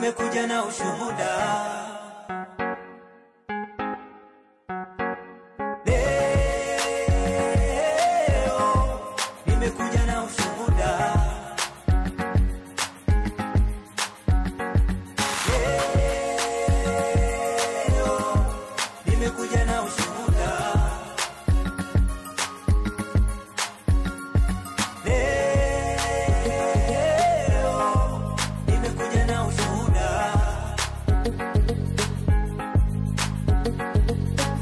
nimekuja na ushuhuda. Nimekuja na ushuhuda. Nimekuja na ushuhuda. Nimekuja na ushuhuda.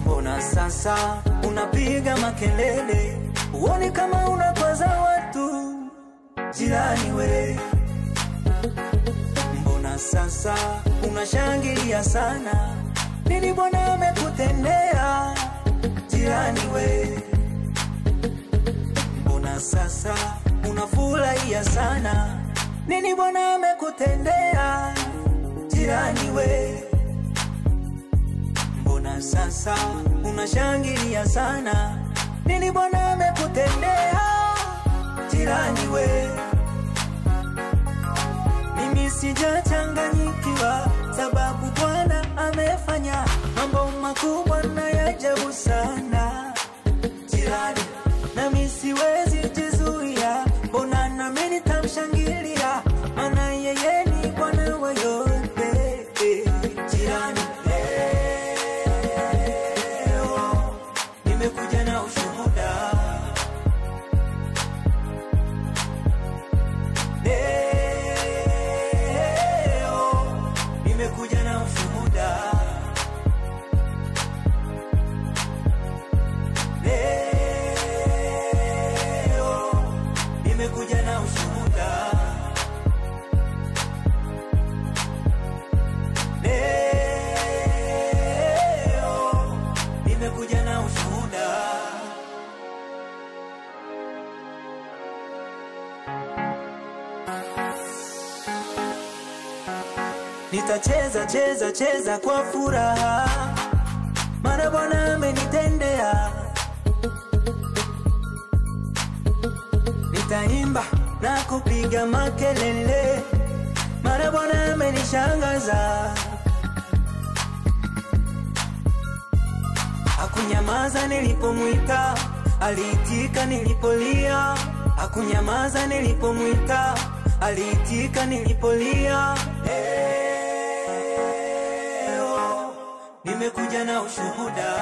Mbona sasa unapiga makelele? Uone kama unakwaza watu jirani we. Mbona sasa unashangilia sana? Nini Bwana amekutendea jirani we? Mbona sasa unafurahia sana? Nini Bwana amekutendea jirani we? Mbona sasa unashangilia sana? Nini Bwana amekutendea jirani we? Mimi sijachanganyikiwa, sababu Bwana amefanya mambo makubwa na ya ajabu sana jirani, nami siwezi jizuia. Mbona nami nitamshangilia, maana yeye ni Bwana wa yote jirani. Nimekuja na ushuhuda. Nimekuja na ushuhuda. Nimekuja na ushuhuda. Nimekuja na ushuhuda. Nitacheza cheza cheza kwa furaha, maana Bwana amenitendea. Nitaimba na kupiga makelele, maana Bwana amenishangaza. Hakunyamaza nilipomwita, aliitika nilipolia. Hakunyamaza nilipomwita, aliitika nilipolia. Nimekuja na ushuhuda.